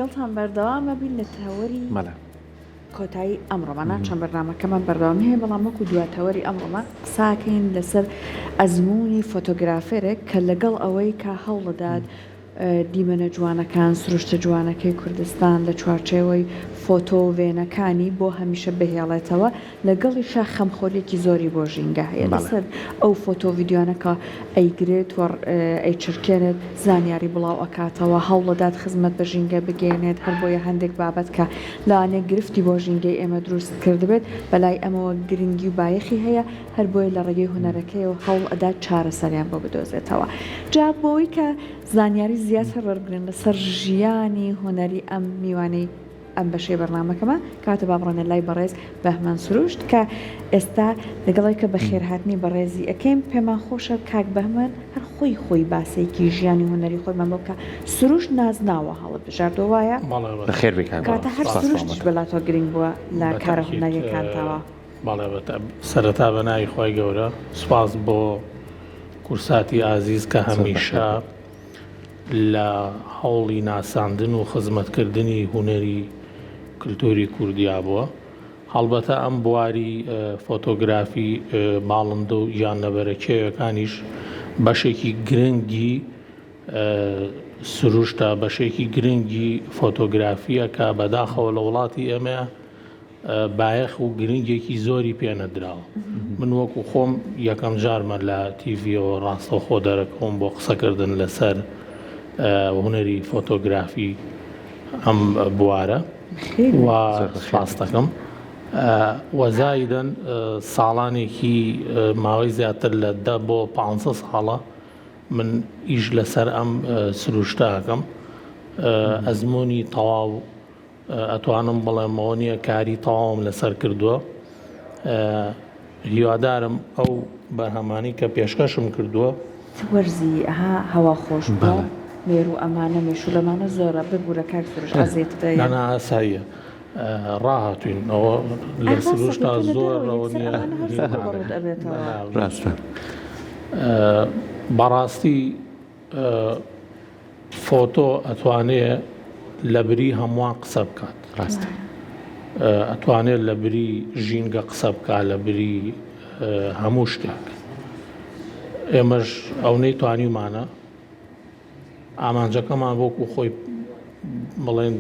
لەگەڵتان بەردەوامە بین لە تەوەری مەلا کۆتایی ئەمڕۆمانە چەند بەرنامەکەمان بەردەوام هەیە بەڵام وەکو دواتەوەری ئەمڕۆمە قساکەین لەسەر ئەزمموی فۆتۆگرافێرێک کە لەگەڵ ئەوەی کە هەوڵداد دیمەنە جوانەکان سروشتە جوانەکەی کوردستان لە چوارچێوەی فۆتۆ وێنەکانی بۆ هەمیشە بهێڵێتەوە لەگەڵی شا خەمخۆرێکی زۆری بۆ ژینگە هەیە لەسەر ئەو فۆتۆ ویددیوانەکە ئەیگرێت ئەی چرکێنێت زانیاری بڵاو ئەکاتەوە هەوڵداد خزمەت بە ژینگە بگەێنێت هەر بۆیە هەندێک بابەت کە لەوانەیە گرفتی بۆ ژینگەی ئێمە دروست کردبێت بەلای ئەمەوە گرنگی و بایەخی هەیە هەر بۆیە لە ڕێگەی هوەرەکەیەوە هەوڵ ئەدا چارەسەریان بۆ بدۆزێتەوە جا بۆەوەی کە زانیاری زیاتر وەربگرن لەسەر ژیانی هوەری ئەم میوانەی ئەم بەشەی بەرنامەکەمە کاتە بابڕێنە لای بەڕێز بەهمان سروشت کە ئێستا لەگەڵی کە بە خێرهاتنی بەڕێزی ئەەکەیم پێمان خۆشە کاک بەهمان هەر خۆی باسێکی ژیانی هوەری خۆیمان بۆ بکە سروشت نازناوە هەڵە بژاردۆ وایە خێر کاتە هەر سروشتیش بەلاتۆ گرنگ بووە لە کارە هوەریەکانتەوە بەڵێ سەرەتا بە ناوی خۆی گەورە سوپاس بۆ کورساتی ئازیز کە هەمیشە لە هەوڵی ناساندن و خزمەتکردنی هوەری کللتوری کوردیا بووە هەڵبەتە ئەم بواری فۆتۆگرافی باڵندە و یانەبەرەکێوەکانیش بەشێکی گرنگی سروشتە بەشێکی گرنگی فۆتۆگرافیە کە بەداخەوە لە وڵاتی ئێمە بایەخ و گرنگێکی زۆری پێنەدراوە من وەکو خۆم یەکەم جارمە لە تیڤیەوە ڕاستەوخۆ دەرەکەم بۆ قسەکردن لەسەر هوەری فۆتۆگرافی ئەم بوارە و سپاس دەکەم وەزایدەن ساڵانێکی ماوەی زیاتر لە 10 بۆ 15 ساڵە من ئیش لەسەر ئەم سروشتەکەم ئەزمموی تەواو ئەتوانم بڵێمەوە نییە کاری تەواوم لەسەر کردووە هیوادارم ئەو بەرهەمانی کە پێشکەشم کردووە وەرزی هەوا خۆش بوو مێر و ئەمانە مێشولەمانە زۆرە ببوورە کار سروشت ئازێت نانا ئاساییە ڕاهاتوین ئەوە لە سروشتا زۆرەوە نییە ڕاستە بەڕاستی فۆتۆ ئەتوانێت لە بری هەمووان قسە بکات ڕاستە ئەتوانێت لە بری ژینگە قسە بکات لە بری هەموو شتێک ئێمەش ئەو نەیتوانیمانە ئامانجەکەمان بۆکو خۆی بڵێن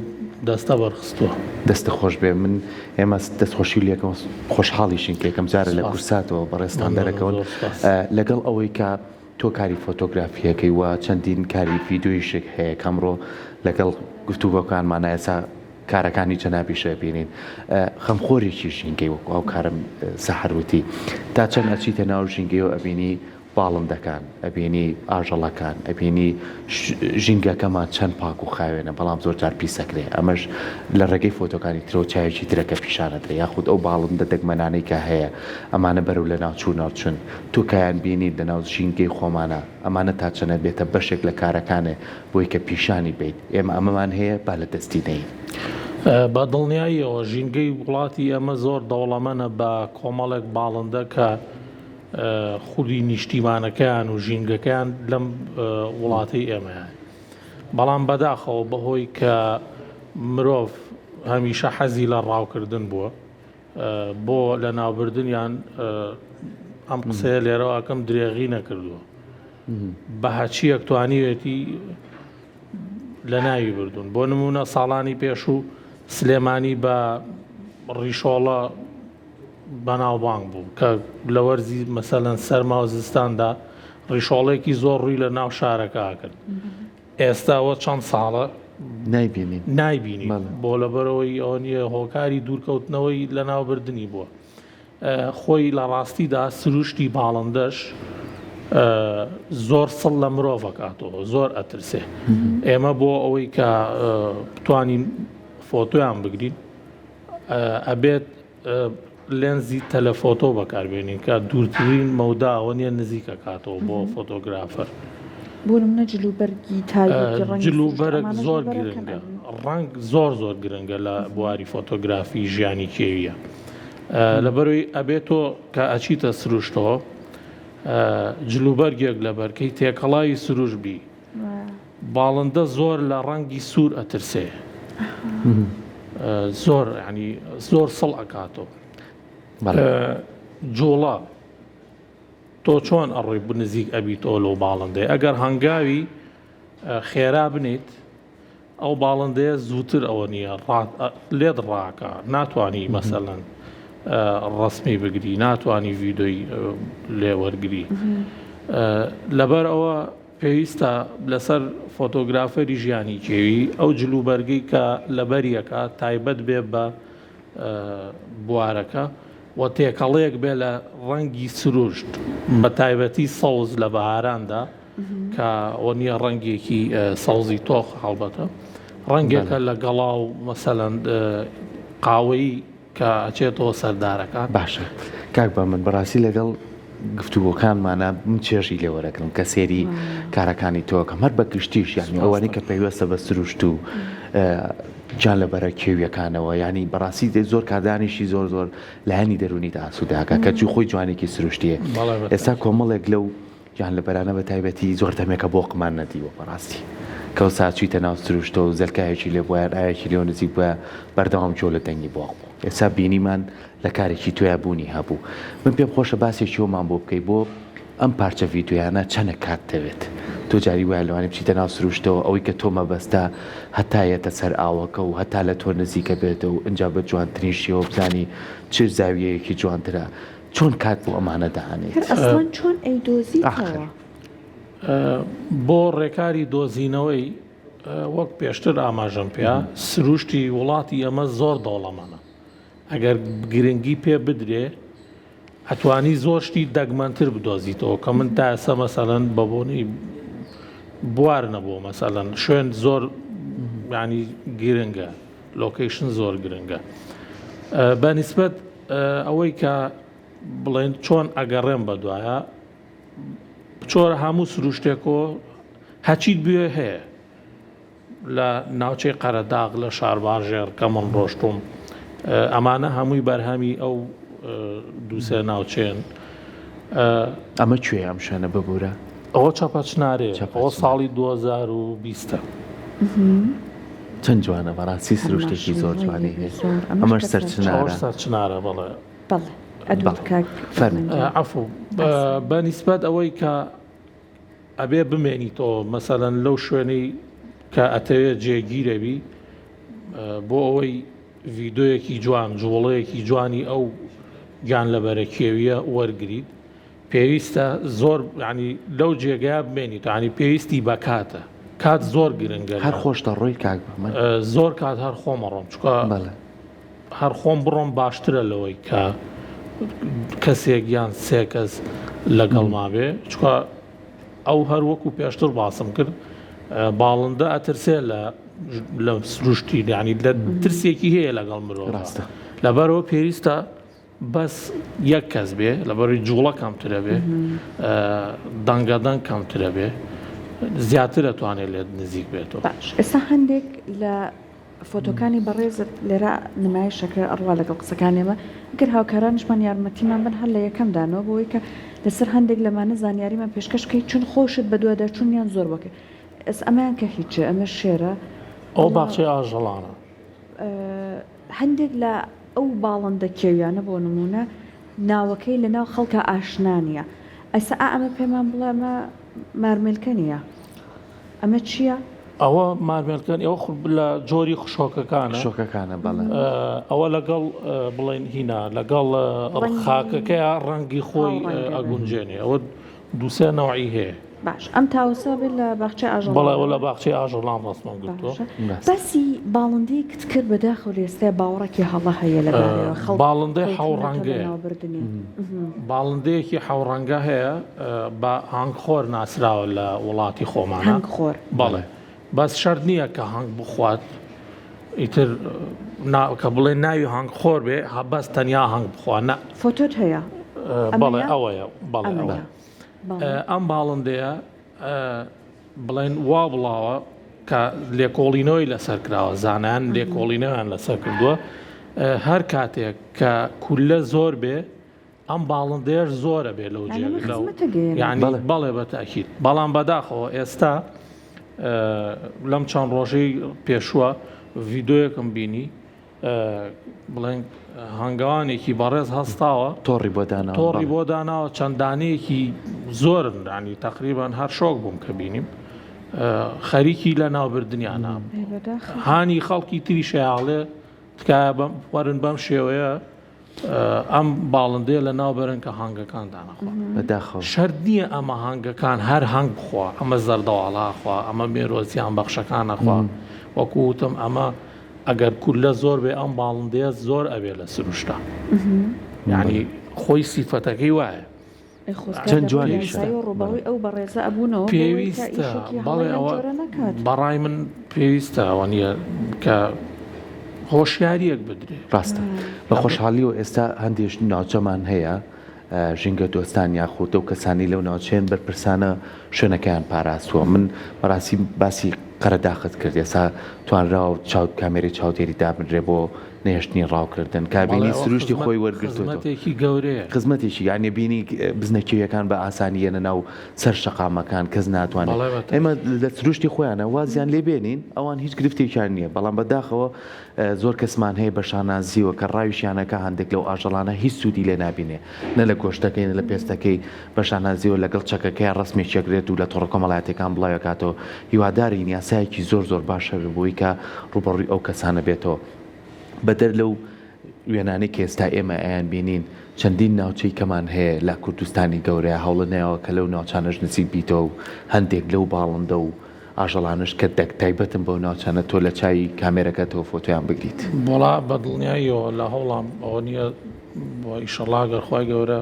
دەستە بەرخستووە دەستە خۆش بێ من ئێمە دەستخۆشی لەکەم خۆشحاڵیشین کە یەکەم جارە لە کورساتەوە بەڕێستان دەرەکەون لەگەڵ ئەوەی کە تۆ کاری فۆتۆگرافیەکەی وە چەندین کاری ڤیددیۆیشێک هەیە کەمڕۆ لەگەڵ گفتوگۆکانمانە ئێستا کارەکانی جەنابیشە بینین خەمخۆرێکی ژینگەی وەکو ئەو کارم سەحروتی تا چەند ئەچیتە ناو ژینگەیەوە ئەبینی باڵندەکان ئەبینی ئاژەڵەکان ئەبینی ژینگەکەمان چەند پاک و خاوێنە بەڵام زۆر جار پیسەکرێ ئەمەش لە ڕێگەی فۆتۆکانی ترۆ چایەکی ترەکە پیشانەدرێ یاخود ئەو باڵندە دەگمەنانەی کە هەیە ئەمانە بەرەو لە ناوچوو ناوچون تو کایان بینی لە ناو ژینگەی خۆمانە ئەمانە تا چەنە بێتە بەشێک لە کارەکانێ بۆی کە پیشانی بیت ئێمە ئەمەمان هەیە با لە دەستی نەین بە دڵنیاییەوە ژینگەی وڵاتی ئەمە زۆر دەوڵەمەنە بە کۆمەڵێک باڵندە کە خودی نیشتیمانەکەیان و ژینگەکەیان لەم وڵاتی ئێمەیە بەڵام بەداخەوە بەهۆی کە مرۆڤ هەمیشە حەزی لە ڕاوکردن بووە بۆ لە ناوبردنیان ئەم قسەیە لێرەوەکەم درێغی نەکردووە بە هەچیەک توانیوێتی لە ناوی بردون بۆ نمونە ساڵانی پێش و سلێمانی بە ڕیشۆڵە بەناوبانگ بوو کە لە وەرزی مەسەلەن سەرما و زستاندا ڕیشۆڵێکی زۆر ڕووی لە ناو شارەکە کرد ئێستاوە چەند ساڵە نایبینی بۆ لەبەرەوەی ئەو نیە هۆکاری دوورکەوتنەوەی لە ناوبردننی بووە خۆی لە ڕاستیدا سروشتی باڵندەش زۆر سڵ لە مرۆڤکاتەوە زۆر ئەترسێ ئێمە بۆ ئەوەی کە بتوانین فۆتۆیان بگرین ئەبێت لێنزی تەلەفۆتۆ بەکاربێنین کە دوورترین مەودا ئەوە نیە نزیکە کاتەوە بۆ فۆتۆگرافەر بۆ منە جلوبەرگی جلوبەرێک زۆر گرنگە ڕەنگ زۆر گرنگە لە بواری فۆتۆگرافی ژیانی کێویە لەبەرەوەی ئەبێتۆ کە ئەچیتە سروشتەوە جلوبەرگێک لە بەرکەی تێکەڵای سروش بی باڵندە زۆر لە ڕەنگی سوور ئەترسێ زۆر ینی زۆر سڵ ئەکاتەوە. جوڵە تۆ چۆن ئەڕۆی بنزیک ئەبییتەوە لەو باڵندەی ئەگەر هەنگاوی خێرا بنیت ئەو باڵندەیە زووتر ئەوە نییە لێت ڕاکە ناتوانانی مەسەلەن ڕسمی بگری ناتوانانی ڤیدۆی لێوەرگری لەبەر ئەوە پێویستە لەسەر فۆتۆگرافەری ژیانی کێوی ئەو جلوبەرگەی کە لەبەریەکە تایبەت بێ بە بوارەکە و تێکەڵەیەک بێ لە ڕەنگی سروشت بە تایبەتی سەوز لە بەهاراندا کە ئەوە نییە ڕەنگێکی سەوزی تۆخ هەڵبەتە ڕەنگێکە لە گەڵا و مەسەلەن قاوەیی کە ئەچێتەوە سەردارەکە. باشە کاک بە من بەڕاستی لەگەڵ گفتوگۆکانمانە من چێژی لێوەرەکەم کە سێری کارەکانی تۆکەم هەر بە گشتیش یانی ئەوانەی کە پێویستە بە سروشت و جان لەبەرە کێویەکانەوە ینی بەڕاستی زۆر کاردانیشی زۆر لایەنی دەرونی ئاسووداکە کە جوو خۆی جوانێکی سروشتیە. ئێستا کۆمەڵێک لەو جان لەبەرانە بە تایبەتی زۆر دەمێکە بۆ قمان نەدیوە بەڕاستی کەو ساچیتە ناو سروشتە و زەلکایەکی لێ بووە ئایەکی لێو نزیک بووە بەردەوام جۆ لە دەنگی بۆ ئێستا بینیمان لە کارێکی تویا بوونی هەبوو. من پێم خۆشە باسێکی ئەومان بۆ بکەی بۆ ئەم پارچە ڤیدیۆیانە چەنە کات دەوێت تۆ جاری وایە لەوانێ بچیتە ناو سروشتەوە ئەوەی کە تۆ مەبەستە هەتایەتە سەر ئاوەکە و هەتا لە تۆ نزیکە بێتەوە و ئەنجا بە جوانترین شێوە بزانی چ زاویەیەکی جوانترە چۆن کات بۆ ئەمانە دەهانێت ئەسڵان چۆن ئەیدۆزیتەوە بۆ ڕێکاری دۆزینەوەی وەک پێشتر ئاماژەم پێ سروشتی وڵاتی ئەمە زۆر دەوڵەمەنە ئەگەر گرنگی پێ بدرێ ئەتوانی زۆر شتی دەگمەنتر بدۆزیتەوە کە من تا ئێستا مەسەلەن بەبوونی بوار نەبووە مەسەلەن شوێن زۆر ینی گرنگە لۆکیشن زۆر گرنگە بە نیسبەت ئەوەی کە بڵێن چۆن ئەگەڕێم بە دوایە چۆرە هەموو سروشتێکەوە هەچیت بوێ هەیە لە ناوچەی قەرەداغ لە شارباژێر کە من ڕۆشتوم ئەمانە هەمووی بەرهەمی ئەو دووسێ ناوچێن. ئەمە کوێ ئەم شوێنە ببوورە؟ ئەوە چەپەچنارێ ئەوە ساڵی 2020 چەند جوانە بەڕاستی سروشتێکی زۆر جوانی هەیە ئەمەش سەرچنارە بەڵێ عەفو بە نیسبەت ئەوەی کە ئەبێ بمێنیتەوە مەسەلەن لەو شوێنەی کە ئەتەوێت جێگیرەبی بۆ ئەوەی ڤیدۆیەکی جوان جوڵەیەکی جوانی ئەو گیان لەبەرە کێویە وەرگریت پێویستە زۆر ینی لەو جێگەیە بمێنیت ینی پێویستی بە کاتە کات زۆر گرنگە هەر خۆشتە ڕۆی کاک زۆر کات هەر خۆمە ڕۆم چکە هەر خۆم بڕۆم باشترە لەوەی کە کەسێک یان سێ کەس لەگەڵما بێ چکە ئەو هەر وەکو پێشتر باسم کرد باڵندە ئەترسێ لە سروشتی ینی لە ترسێکی هەیە لەگەڵ مرۆڤ لەبەرەوە پێویستە بەس یەک کەس بێ لەبەروی جوڵە کەمترە بێ دەنگەدەنگ کەمترە بێ زیاتر ئەتوانێت لێت نزیک بێتەوە. باش ئێستا هەندێک لە فۆتۆکانی بەڕێزت لێرە نمایشەکە ئەڕوا لەگەڵ قسەکانێمە گەر هاوکارانشمان یارمەتیمان بن هەر لە یەکەمدانەوە بۆی کە لەسەر هەندێک لەمانە زانیاریمان پێشکەشکەی چون خۆشت بە دووەدا چونیان زۆر وەکە ئەس ئەمان کە هیچە ئەمە شێرە ئەو باخچەی ئاژەڵانە هەندێک لە ئەو باڵندە کێویانە بۆ نمونە ناوەکەی لە ناو خەڵکە ئاشنانیە ئەسا ئەمە پێمان بڵێ ئەمە مارمێلکە نییە ئەمە چییە؟ ئەوە مارمێلکەن ئەوە لە جۆری شۆکەکانە بەڵێ ئەوە لەگەڵ بڵێن هینا لەگەڵ خاکەکەی ڕەنگی خۆی ئەگونجێنێ ئەوە دووسێ نەوعی هەیە. باش ئەم تاوسە بێت لە باخچەی ئاژەڵان بەڵێ لە باخچەی ئاژەڵان ڕاستمان گرتووە باسی باڵندەی کت کرد بەداخەوە ئێستا باوەڕێکی هەڵە هەیە لەبارەوە باڵندەی حەوڕەنگەیە باڵندەیەکی حەوڕەنگە هەیە بە هەنگخۆر ناسراوە لە وڵاتی خۆمانە هەنگخۆر بەڵێ بەس شەرت نییە کە هەنگ بخوات ئیتر کە بڵێ ناوی هەنگخۆر بێ بەس تەنیا هەنگ بخوانە فۆتۆت هەیە بەڵێ ئەوەیە بەڵێ ئەوە ئەم باڵندەیە بڵێن وا بڵاوە کە لێکۆڵینەوەی لەسەر کراوە زانایان لێکۆڵینەوەیان لەسەر کردووە هەر کاتێک کە کولە زۆر بێ ئەم باڵندەیەش زۆرە بێ لەو ینی بەڵێ بە تاکید بەڵام بەداخەوە ئێستا لەم چەند ڕۆژەی پێشووە ڤیدۆیەکم بینی بڵێن هەنگاوانێکی بەڕێز هەستاوە تۆڕی بۆ داناوە تۆڕی بۆ داناوە چەندانەیەکی زۆرن ینی تقریبان هەر شۆک بووم کە بینیم خەریکی لە ناوبردنیانە هانی خەڵکی تری شەیاڵێ تکایە وەرن بەم شێوەیە ئەم باڵندەیە لە ناوبەرن کە هەنگەکان دانەخوا شەرت نییە ئەمە هەنگەکان هەر هەنگ بخوا ئەمە زەردەواڵاخوا ئەمە مێرۆزیان بەخشەکانەخوا وەکوتم ئەمە ئەگەر کولە زۆر بێ ئەم باڵندەیە زۆر ئەوێ لە سروشتا یعنی خۆی سیفەتەکەی وایە چەند جوانیشە ڕوبەوەی ئەو بەڕێزە ئەبوونەوە پێویستە بەڵێ ئەوە بەڕای من پێویستە ئەوە نییە کە هۆشیاریەک بدرێت ڕاستە بە خۆشحالی و ئێستا هەندێک ناوچەمان هەیە ژینگە دۆستان یاخۆتە و کەسانی لەو ناوچێن بەرپرسانە شوێنەکەیان پاراستووە من بەڕاستی باسی قەرەداخت کرد ئێستا توانراوە کامێری چاودێری دابنرێ بۆ نێشتنی ڕاوکردن کابینی سروشتی خۆی وەرگرتوێکی گەورەیە خزمەتێکی یعنی بینی بزنەکیەکان بە ئاسانیەنە ناو سەر شەقامەکان کەس ناتوانێت ئێمە لە سروشتی خۆیانە وازیان لێبێنین ئەوان هیچ گرفتێکیان نییە بەڵام بەداخەوە زۆر کەسمان هەیە بە شانازیوە کە ڕاویشیانەکە هەندێک لەو ئاژەڵانە هیچ سوودی لێ نابینێ نە لە گۆشتەکەی لە پێستەکەی بە شانازیوە لەگەڵ چەکەکەی ڕسمێکێکرێت و لە تۆڕە کۆمەڵایەتەکان بڵاوەکاتەوە هیواداری یاسایەکی زۆر باشە بۆی کە ڕوبەڕووی ئەو کەسانە بێتەوە بەدەر لەو وێنانی کە ئێستا ئێمە ئەیان بینین چەندین ناوچەی کەمان هەیە لە کوردستانی گەورەیە هەوڵە نەیەوە کە لەو ناوچانەش نزیک بیتەوە و هەندێک لەو باڵندە و ئاژەڵانش کە تایبەتم بۆ ناوچانە تۆ لە چاوی کامێرەکەتەوە فۆتۆیان بگریت بۆڵا بەدڵنیاییەوە لە هەوڵام ئەوە نییە بۆ ئیشەڵا گەرخوای گەورە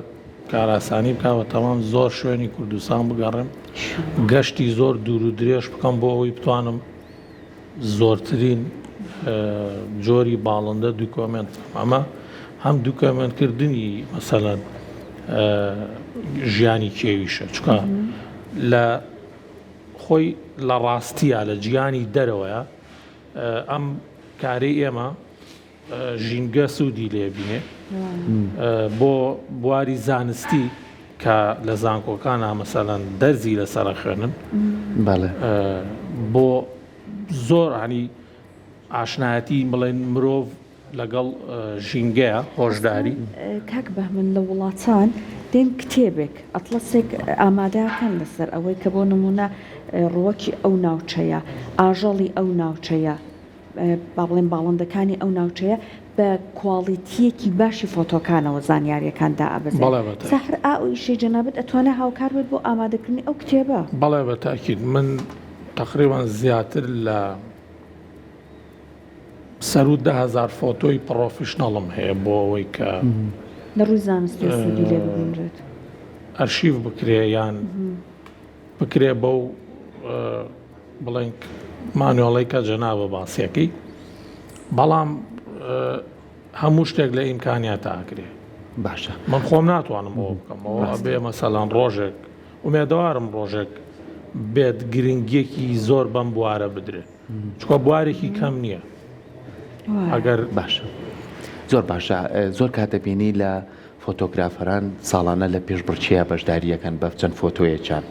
کاراسانی بکەوە تەمام زۆر شوێنی کوردستان بگەڕێم گەشتی زۆر دوور و درێژ بکەم بۆ ئەوەی بتوانم زۆرترین جۆری باڵندە دوکۆمنت ئەمە هەم دوکۆمنتکردنی مەسەلەن ژیانی کێویشە چکە لە خۆی لە ڕاستیە لە گیانی دەرەوەیە ئەم کارەی ئێمە ژینگە سوودی لێبینێ بۆ بواری زانستی کە لە زانکۆکانە مەسەلەن دەرزی لەسەر خوێنن بۆ زۆر عنی ئاشنایەتی بڵێن مرۆڤ لەگەڵ ژینگەیە هۆشداری کاک بەهمن لە وڵاتان دێن کتێبێک ئەتڵەسێک ئامادەکەن لەسەر ئەوەی کە بۆ نمونە ڕووەکی ئەو ناوچەیە ئاژەڵی ئەو ناوچەیە با بڵێن باڵندەکانی ئەو ناوچەیە بە کواڵیتیەکی باشی فۆتۆکانەوە زانیاریەکاندا ئەبەزێت سەحر ئیشەی جەنابەت ئەتوانێت هاوکار بێت بۆ ئامادەکردنی ئەو کتێبە بەڵێ بەتاکید من تقریبا زیاتر لە سەر و 10,000 فۆتۆی پرۆفیشنەڵم هەیە بۆ ئەوەی کە لە ڕووی زانستی سوودی لێ ببینرێت ئەرشیڤ بکرێ یان بکرێ بەو بڵێن مانیۆڵی کە جەنابە باسیەکەی بەڵام هەموو شتێک لە ئیمکانیات ئاکرێ باشە من خۆم ناتوانم ئەوە بکەمەوە بێ مەسەلەن ڕۆژێک ومێدەوارم ڕۆژێک بێت گرنگیەکی زۆر بەم بوارە بدرێت چکە بوارێکی کەم نییە ئەگەر باشە زۆر باشە زۆر کاتەبینی لە فۆتۆگرافەران ساڵانە لە پێشبڕچیە بەشداریەکەن بە چەند فۆتۆیەکیان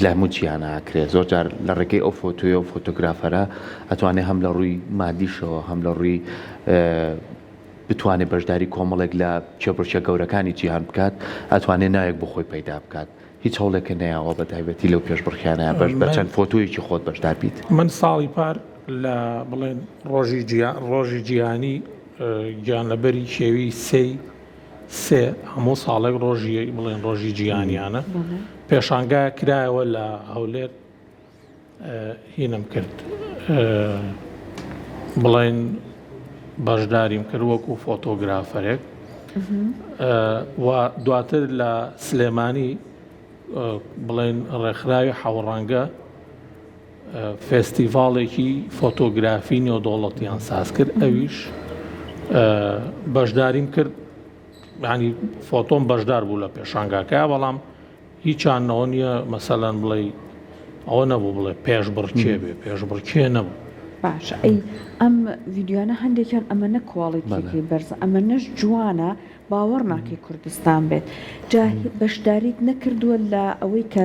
لە هەمووچیانە ئاکرێت زۆر جار لە ڕێگەی ئەو فۆتۆیە و فۆتۆگرافەرە ئەتوانێت هەم لە ڕووی مادیشەوە هەم لە ڕووی بتوانێت بەشداری کۆمەڵێک لە کێبڕچە گەورەکانی جیهان بکات ئەتوانێت نایەک بۆ خۆی پەیدا بکات هیچ هەوڵێکە نەیەوە بە تایبەتی لەو پێشبڕکیانە بە چەند فۆتۆیەکی خۆت بەشدار بیت من ساڵی پار لە بڵێن ڕۆژی جیهانی گیانلەبەری شێوی سێ هەموو ساڵێک ڕۆژی بڵێن ڕۆژی جیهانیانە پێشانگای کرایەوە لە هەولێر هینم کرد بڵێن بەشداریم کرد وەکو فۆتۆگرافەرێک و دواتر لە سلێمانی بڵێن ڕێکخراوی حەوڕەنگە فێستیڤاڵێکی فۆتۆگرافی نێودەوڵەتیان ساز کرد ئەویش بەشداریم کرد ینی فۆتۆم بەشدار بوو لە پێشانگاکە بەڵام هیچیانەوە نییە مەسەلەن بڵێ ئەوە نەبوو بڵێ پێشبڕکێ بێ پێشبڕکێ نەبوو باشە ئەی ئەم ڤیددیوانە هەندێکیان ئەمەنە کواڵیتێکی بەرزە ئەمەنەش جوانە باوەڕ ناکەی کوردستان بێت جا بەشداریت نەکردووە لە ئەوەی کە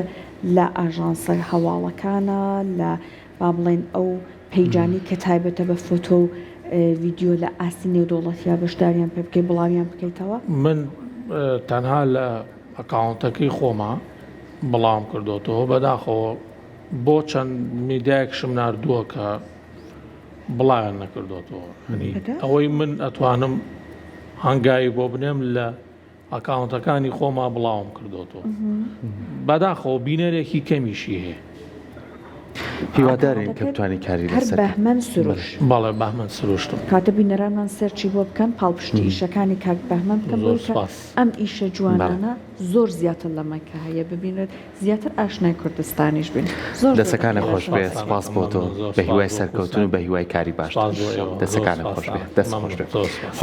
لە ئاژانسە هەواڵەکانە لە با بڵێن ئەو پەیجانی کە تایبەتە بە فۆتۆ ڤیددیو لە ئاستی نێودوڵەتیا بەشداریان پێ بکەی بڵاویان بکەیتەوە؟ من تەنها لە ئەکاونتەکەی خۆمە بەڵام کردوتەوە بەداخەوە بۆ چەند میدایەکشم نردووە کە بڵایان نەکردوتەوە ئەوەی من ئەتوانم هەنگایی بۆ بنێم لە ئەکاونتەکانی خۆما بڵاوم کردوتەوە بەداخەوە بینەرێکی کەمیشی هەیە هیوادارین کە بتوانانی کاری هەر لەسەر بەهمەن سروش بەڵێ بەهمەن سروشتم کاتە بینەرانمان سەرچی بۆ بکەن پاڵپشتی ئیشەکانی کاک بەهمەن بکەن زۆر بۆی کە سپاس. ئەم ئیشە جوانانە زۆر زیاتر لەمەکە هەیە ببینێت زیاتر ئاشنای کوردستانیش بین زۆر دەسەکانە خۆش بێ سپاس بۆ تۆ بە هیوای سەرکەوتن و بە هیوای کاری باش دەسەکانە خۆش بێ دەست خۆش بێ.